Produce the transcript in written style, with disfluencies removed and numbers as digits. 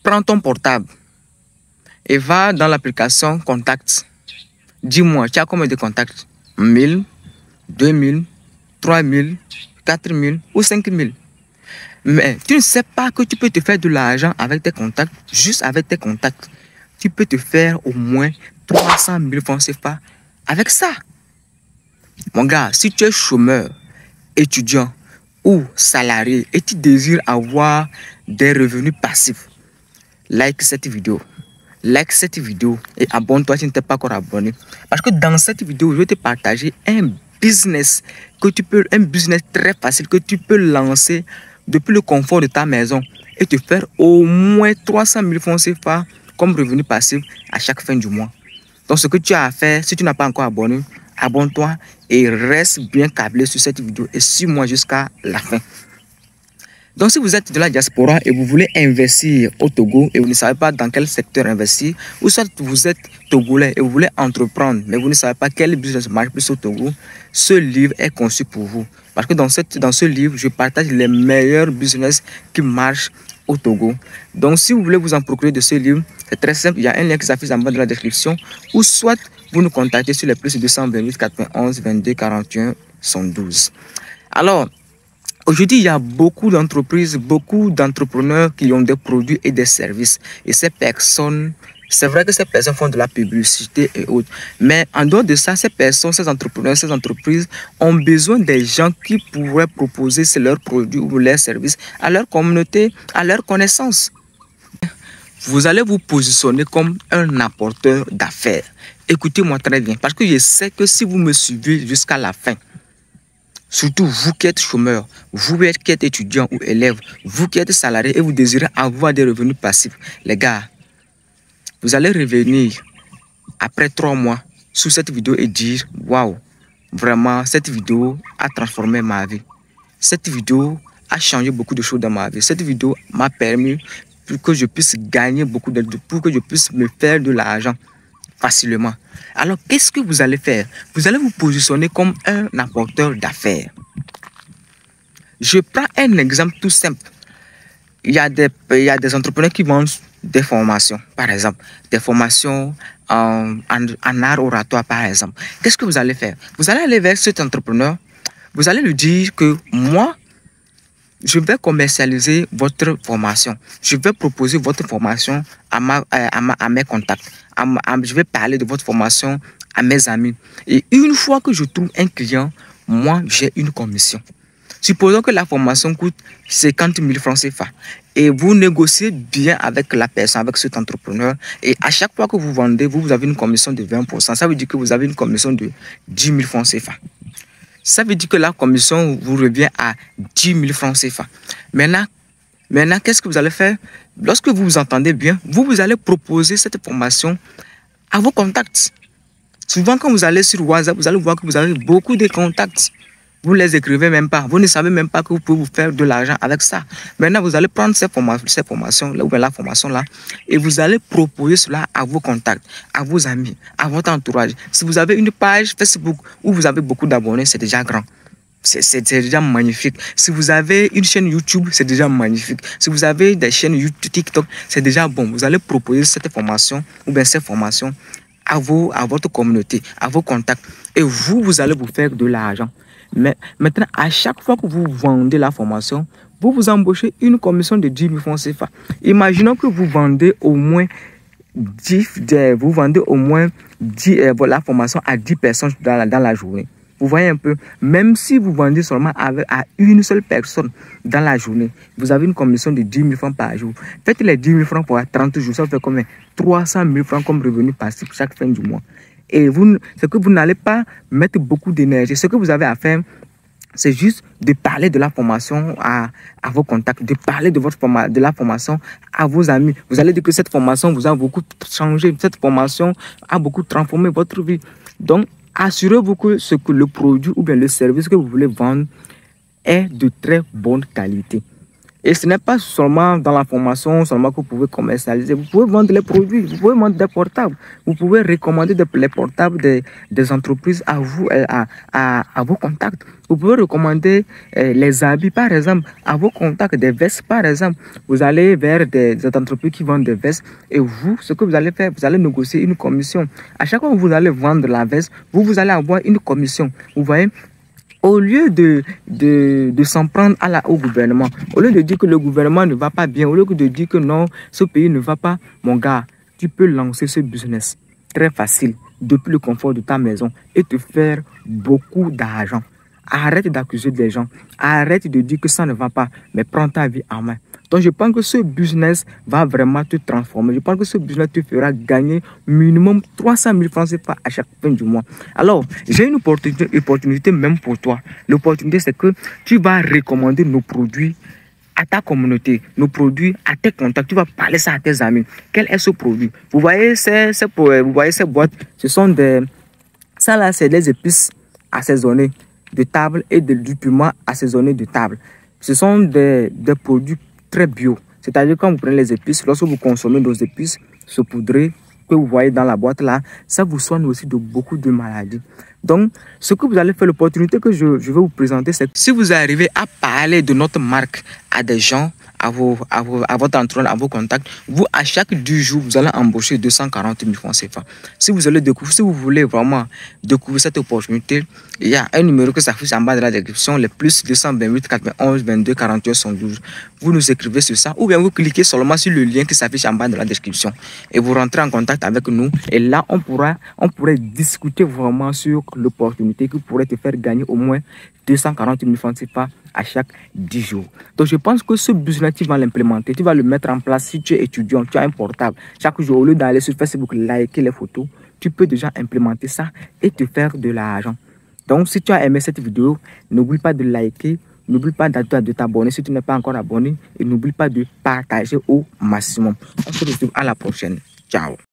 Prends ton portable et va dans l'application Contacts. Dis-moi, tu as combien de contacts? 1000, 2000, 3000, 4000 ou 5000. Mais tu ne sais pas que tu peux te faire de l'argent avec tes contacts, juste avec tes contacts. Tu peux te faire au moins 300 000 francs CFA avec ça. Mon gars, si tu es chômeur, étudiant ou salarié et tu désires avoir des revenus passifs, like cette vidéo. Like cette vidéo et abonne-toi si tu n'es pas encore abonné. Parce que dans cette vidéo, je vais te partager un business très facile que tu peux lancer depuis le confort de ta maison et te faire au moins 300 000 francs CFA comme revenu passif à chaque fin du mois. Donc ce que tu as à faire, si tu n'as pas encore abonné, abonne-toi et reste bien câblé sur cette vidéo et suis-moi jusqu'à la fin. Donc si vous êtes de la diaspora et vous voulez investir au Togo et vous ne savez pas dans quel secteur investir, ou soit vous êtes togolais et vous voulez entreprendre mais vous ne savez pas quel business marche plus au Togo, ce livre est conçu pour vous. Parce que dans ce livre, je partage les meilleurs business qui marchent au Togo. Donc si vous voulez vous en procurer de ce livre, c'est très simple, il y a un lien qui s'affiche en bas de la description, ou soit vous nous contactez sur les plus 228 91 22 41 112. Alors, aujourd'hui, il y a beaucoup d'entreprises, beaucoup d'entrepreneurs qui ont des produits et des services. Et ces personnes, c'est vrai que ces personnes font de la publicité et autres. Mais en dehors de ça, ces personnes, ces entrepreneurs, ces entreprises ont besoin des gens qui pourraient proposer leurs produits ou leurs services à leur communauté, à leur connaissance. Vous allez vous positionner comme un apporteur d'affaires. Écoutez-moi très bien, parce que je sais que si vous me suivez jusqu'à la fin, surtout vous qui êtes chômeur, vous qui êtes étudiant ou élève, vous qui êtes salarié et vous désirez avoir des revenus passifs, les gars, vous allez revenir après 3 mois sous cette vidéo et dire « Waouh, vraiment, cette vidéo a transformé ma vie. Cette vidéo a changé beaucoup de choses dans ma vie. Cette vidéo m'a permis pour que je puisse gagner beaucoup d'argent, pour que je puisse me faire de l'argent facilement. » Alors, qu'est-ce que vous allez faire? Vous allez vous positionner comme un apporteur d'affaires. Je prends un exemple tout simple. Il y a des entrepreneurs qui vendent des formations, par exemple. Des formations en art oratoire, par exemple. Qu'est-ce que vous allez faire? Vous allez aller vers cet entrepreneur. Vous allez lui dire que moi, je vais commercialiser votre formation. Je vais proposer votre formation à mes contacts. Je vais parler de votre formation à mes amis. Et une fois que je trouve un client, moi, j'ai une commission. Supposons que la formation coûte 50 000 francs CFA. Et vous négociez bien avec la personne, avec cet entrepreneur. Et à chaque fois que vous vendez, vous avez une commission de 20%. Ça veut dire que vous avez une commission de 10 000 francs CFA. Ça veut dire que la commission vous revient à 10 000 francs CFA. Maintenant, qu'est-ce que vous allez faire? Lorsque vous vous entendez bien, vous allez proposer cette formation à vos contacts. Souvent, quand vous allez sur WhatsApp, vous allez voir que vous avez beaucoup de contacts. Vous ne les écrivez même pas. Vous ne savez même pas que vous pouvez vous faire de l'argent avec ça. Maintenant, vous allez prendre ces formations-là, ou bien la formation-là, et vous allez proposer cela à vos contacts, à vos amis, à votre entourage. Si vous avez une page Facebook où vous avez beaucoup d'abonnés, c'est déjà grand. C'est déjà magnifique. Si vous avez une chaîne YouTube, c'est déjà magnifique. Si vous avez des chaînes YouTube, TikTok, c'est déjà bon. Vous allez proposer cette formation ou bien ces formations à votre communauté, à vos contacts. Et vous allez vous faire de l'argent. Mais maintenant, à chaque fois que vous vendez la formation, vous embauchez une commission de 10 000 francs CFA. Imaginons que vous vendez au moins 10, la formation à 10 personnes dans la journée. Vous voyez un peu, même si vous vendez seulement à une seule personne dans la journée, vous avez une commission de 10 000 francs par jour. Faites les 10 000 francs pour 30 jours, ça fait combien? 300 000 francs comme revenu passif chaque fin du mois. Et c'est que vous n'allez pas mettre beaucoup d'énergie. Ce que vous avez à faire, c'est juste de parler de la formation à vos contacts, de parler de la formation à vos amis. Vous allez dire que cette formation vous a beaucoup changé, cette formation a beaucoup transformé votre vie. Donc, assurez-vous que le produit ou bien le service que vous voulez vendre est de très bonne qualité. Et ce n'est pas seulement dans la formation seulement que vous pouvez commercialiser. Vous pouvez vendre les produits, vous pouvez vendre des portables. Vous pouvez recommander les portables des entreprises à vous, à vos contacts. Vous pouvez recommander les habits, par exemple, à vos contacts, des vestes, par exemple. Vous allez vers des entreprises qui vendent des vestes et vous, ce que vous allez faire, vous allez négocier une commission. À chaque fois que vous allez vendre la veste, vous allez avoir une commission. Vous voyez? Au lieu de s'en prendre au gouvernement, au lieu de dire que le gouvernement ne va pas bien, au lieu de dire que non, ce pays ne va pas, mon gars, tu peux lancer ce business très facile depuis le confort de ta maison et te faire beaucoup d'argent. Arrête d'accuser des gens, arrête de dire que ça ne va pas, mais prends ta vie en main. Donc je pense que ce business va vraiment te transformer. Je pense que ce business te fera gagner minimum 300 000 francs CFA à chaque fin du mois. Alors, j'ai une opportunité même pour toi. L'opportunité, c'est que tu vas recommander nos produits à ta communauté, nos produits à tes contacts. Tu vas parler ça à tes amis. Quel est ce produit? Vous voyez ces boîtes? Ce sont des... Ça là, c'est des épices assaisonnées de table et du piment assaisonné de table. Ce sont des produits très bio. C'est-à-dire quand vous prenez les épices, lorsque vous consommez nos épices saupoudrées que vous voyez dans la boîte là, ça vous soigne aussi de beaucoup de maladies. Donc, ce que vous allez faire, l'opportunité que je vais vous présenter, c'est que si vous arrivez à parler de notre marque à des gens, à votre entourage, à vos contacts, vous, à chaque 10 jours, vous allez embaucher 240 000 francs CFA. Si vous voulez vraiment découvrir cette opportunité, il y a un numéro qui s'affiche en bas de la description, les plus 228 91 22 41 112. Vous nous écrivez sur ça, ou bien vous cliquez seulement sur le lien qui s'affiche en bas de la description et vous rentrez en contact avec nous. Et là, on pourrait discuter vraiment sur l'opportunité qui pourrait te faire gagner au moins 240 000 francs CFA à chaque 10 jours. Donc je pense que ce business, tu vas l'implémenter, tu vas le mettre en place. Si tu es étudiant, tu as un portable, chaque jour, au lieu d'aller sur Facebook, liker les photos, tu peux déjà implémenter ça et te faire de l'argent. Donc si tu as aimé cette vidéo, n'oublie pas de liker, n'oublie pas de t'abonner si tu n'es pas encore abonné et n'oublie pas de partager au maximum. On se retrouve à la prochaine. Ciao.